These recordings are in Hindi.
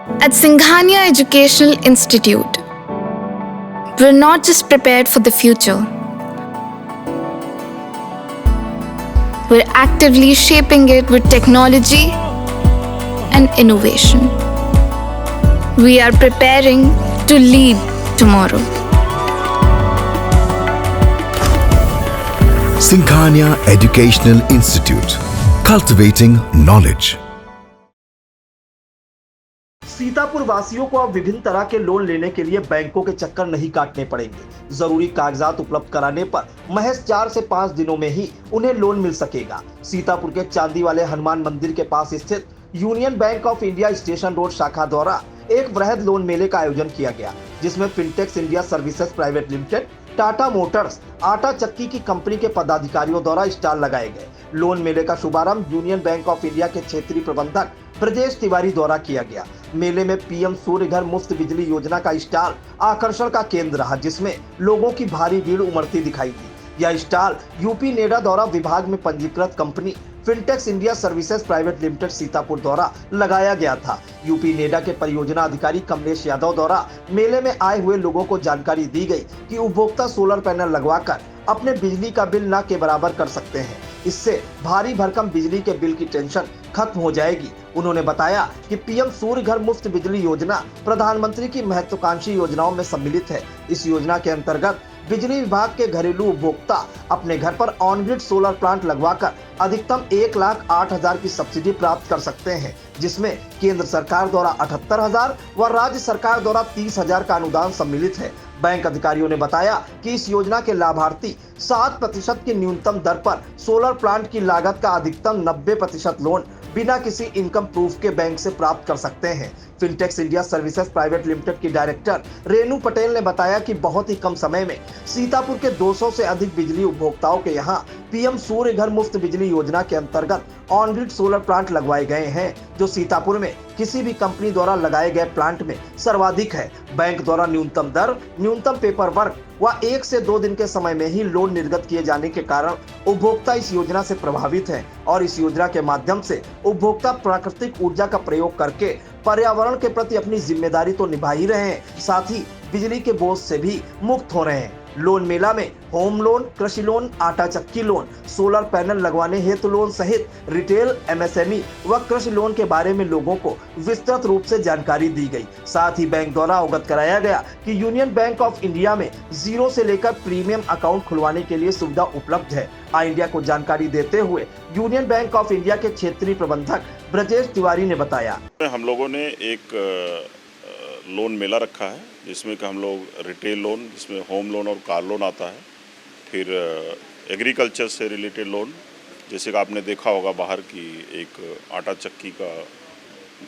At Singhania Educational Institute, we're not just prepared for the future, we're actively shaping it with technology and innovation. We are preparing to lead tomorrow. Singhania Educational Institute, cultivating knowledge. Sitapur वासियों को अब विभिन्न तरह के लोन लेने के लिए बैंकों के चक्कर नहीं काटने पड़ेंगे। जरूरी कागजात उपलब्ध कराने पर महज 4 से 5 दिनों में ही उन्हें लोन मिल सकेगा। सीतापुर के चांदी वाले हनुमान मंदिर के पास स्थित union bank of India station road शाखा द्वारा एक वृहद लोन मेले का आयोजन किया गया, जिसमें फिनटेक्स India services private limited, Tata Motors, आटा चक्की की कंपनी के पदाधिकारियों द्वारा स्टॉल लगाए गए। लोन मेले का शुभारंभ यूनियन बैंक ऑफ इंडिया के क्षेत्रीय प्रबंधक ब्रजेश तिवारी द्वारा किया गया। मेले में पीएम सूर्य घर मुफ्त बिजली योजना का स्टॉल आकर्षण का केंद्र रहा, जिसमें लोगों की भारी भीड़ उमड़ती दिखाई दी। यह स्टॉल यूपी नेडा द्वारा विभाग में पंजीकृत company फिनटेक्स India services private limited Sitapur द्वारा लगाया गया था। यूपी नेडा के परियोजना अधिकारी कमलेश यादव द्वारा मेले में आए हुए लोगों को जानकारी दी गई कि उपभोक्ता सोलर पैनल लगवाकर अपने बिजली का बिल न के बराबर कर सकते हैं। इससे भारी भरकम बिजली के बिल की टेंशन खत्म हो जाएगी। उन्होंने बताया कि पीएम सूर्य घर मुफ्त बिजली योजना प्रधानमंत्री की महत्वाकांक्षी योजनाओं में सम्मिलित है। इस योजना के अंतर्गत बिजली विभाग के घरेलू उपभोक्ता अपने घर पर ऑन ग्रिड सोलर प्लांट लगवाकर अधिकतम 1,08,000 की सब्सिडी प्राप्त कर सकते हैं, जिसमें केंद्र सरकार द्वारा 78,000 व राज्य सरकार द्वारा 30,000 का अनुदान सम्मिलित है। बैंक अधिकारियों ने बताया कि इस योजना के लाभार्थी 7% की न्यूनतम दर पर सोलर प्लांट की लागत का अधिकतम 90% लोन बिना किसी इनकम प्रूफ के बैंक से प्राप्त कर सकते हैं। फिनटेक्स इंडिया सर्विसेज प्राइवेट लिमिटेड की डायरेक्टर रेनू पटेल ने बताया कि बहुत ही कम समय में सीतापुर के 200 से अधिक बिजली उपभोक्ताओं के यहां पीएम सूर्य घर मुफ्त बिजली योजना के अंतर्गत ऑन ग्रिड सोलर प्लांट लगवाए गए हैं, जो सीतापुर में किसी भी कंपनी द्वारा लगाए गए प्लांट में सर्वाधिक है। बैंक द्वारा न्यूनतम दर, न्यूनतम पेपर वर्क व 1 से 2 दिन के समय में ही लोन निर्गत किए जाने के कारण उपभोक्ता इस योजना से प्रभावित है और इस योजना के माध्यम से उपभोक्ता प्राकृतिक ऊर्जा का प्रयोग करके पर्यावरण के प्रति अपनी जिम्मेदारी तो निभा ही रहे हैं, साथ ही बिजली के बोझ से भी मुक्त हो रहे हैं। लोन मेला में होम लोन, कृषि लोन, आटा चक्की लोन, सोलर पैनल लगवाने हेतु लोन सहित रिटेल, एमएसएमई व कृषि लोन के बारे में लोगों को विस्तृत रूप से जानकारी दी गई। साथ ही बैंक द्वारा अवगत कराया गया कि यूनियन बैंक ऑफ इंडिया में 0 से लेकर प्रीमियम अकाउंट खुलवाने के लिए सुविधा उपलब्ध है। आई इंडिया को जानकारी देते हुए यूनियन बैंक ऑफ इंडिया के क्षेत्रीय प्रबंधक ब्रजेश तिवारी ने बताया, हम लोगों ने एक लोन मेला रखा है, जिसमें कि हम लोग रिटेल लोन, जिसमें होम लोन और कार लोन आता है, फिर एग्रीकल्चर से रिलेटेड लोन, जैसे कि आपने देखा होगा बाहर की एक आटा चक्की का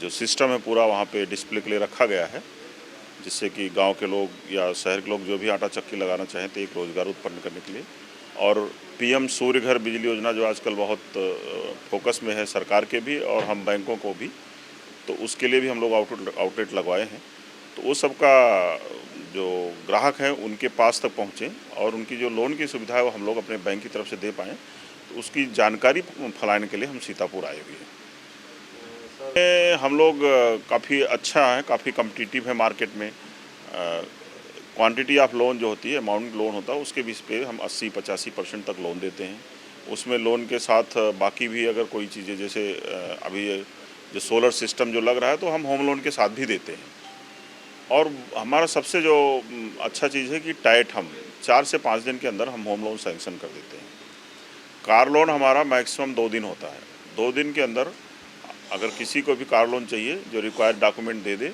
जो सिस्टम है पूरा वहाँ पे डिस्प्ले के लिए रखा गया है, जिससे कि गांव के लोग या शहर के लोग जो भी आटा चक्की लगाना चाहें तो एक रोज़गार उत्पन्न करने के लिए। और पीएम सूर्य घर बिजली योजना जो आजकल बहुत फोकस में है सरकार के भी और हम बैंकों को भी, तो उसके लिए भी हम लोग आउटलेट लगवाए हैं। तो वो सबका जो ग्राहक हैं उनके पास तक पहुँचें और उनकी जो लोन की सुविधा है वो हम लोग अपने बैंक की तरफ से दे पाएँ, तो उसकी जानकारी फैलाने के लिए हम सीतापुर आए हुए हैं। हम लोग काफ़ी अच्छा है, काफ़ी कम्पिटिटिव है मार्केट में। क्वांटिटी ऑफ लोन जो होती है, अमाउंट लोन होता है, उसके बेस पे हम 80-85% तक लोन देते हैं। उसमें लोन के साथ बाकी भी अगर कोई चीज़ें, जैसे अभी जो सोलर सिस्टम जो लग रहा है तो हम होम लोन के साथ भी देते हैं। और हमारा सबसे जो अच्छा चीज़ है कि टाइट हम 4 से 5 दिन के अंदर हम होम लोन सैंक्शन कर देते हैं। कार लोन हमारा मैक्सिमम 2 दिन होता है। 2 दिन के अंदर अगर किसी को भी कार लोन चाहिए जो रिक्वायर्ड डॉक्यूमेंट दे दे,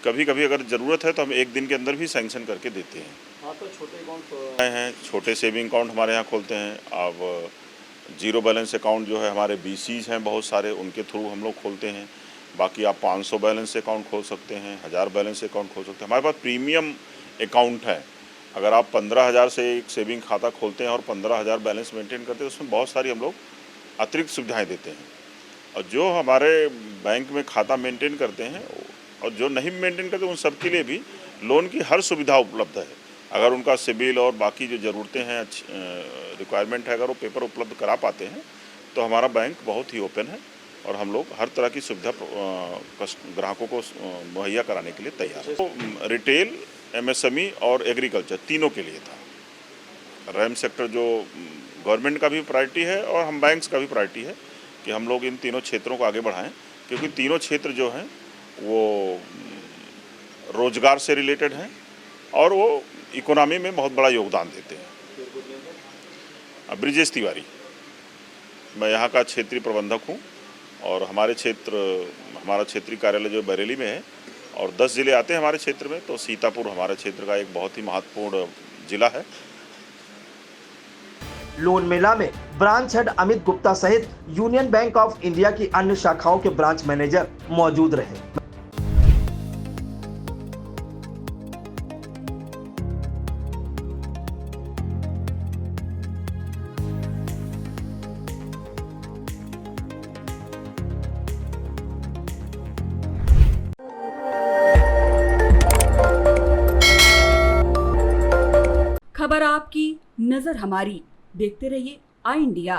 कभी कभी अगर ज़रूरत है तो हम 1 दिन के अंदर भी सैंक्शन करके देते हैं। हाँ, तो छोटे अकाउंट हैं, छोटे सेविंग अकाउंट हमारे यहाँ खोलते हैं। अब जीरो बैलेंस अकाउंट जो है हमारे बीसीज हैं बहुत सारे, उनके थ्रू हम लोग खोलते हैं। बाकी आप 500 बैलेंस अकाउंट खोल सकते हैं, 1000 बैलेंस अकाउंट खोल सकते हैं। हमारे पास प्रीमियम अकाउंट है। अगर आप 15,000 से एक सेविंग खाता खोलते हैं और 15,000 बैलेंस मेंटेन करते हैं, उसमें बहुत सारी हम लोग अतिरिक्त सुविधाएं देते हैं। और जो हमारे बैंक में खाता मेंटेन करते हैं और जो नहीं मेंटेन करते, उन सब के लिए भी लोन की हर सुविधा उपलब्ध है। अगर उनका सिबिल और बाकी जो ज़रूरतें हैं, रिक्वायरमेंट है, अगर वो पेपर उपलब्ध करा पाते हैं तो हमारा बैंक बहुत ही ओपन है और हम लोग हर तरह की सुविधा ग्राहकों को मुहैया कराने के लिए तैयार हैं। तो रिटेल, एमएसएमई और एग्रीकल्चर तीनों के लिए था। रैम सेक्टर जो गवर्नमेंट का भी प्रायोरिटी है और हम बैंक्स का भी प्रायोरिटी है कि हम लोग इन तीनों क्षेत्रों को आगे बढ़ाएं, क्योंकि तीनों क्षेत्र जो हैं वो रोजगार से रिलेटेड हैं और वो इकोनॉमी में बहुत बड़ा योगदान देते हैं। ब्रिजेश तिवारी, मैं यहाँ का क्षेत्रीय प्रबंधक हूँ और हमारा क्षेत्रीय कार्यालय जो बरेली में है और 10 जिले आते हैं हमारे क्षेत्र में, तो सीतापुर हमारे क्षेत्र का एक बहुत ही महत्वपूर्ण जिला है। लोन मेला में ब्रांच हेड अमित गुप्ता सहित यूनियन बैंक ऑफ इंडिया की अन्य शाखाओं के ब्रांच मैनेजर मौजूद रहे। खबर आपकी, नजर हमारी। देखते रहिए आई इंडिया।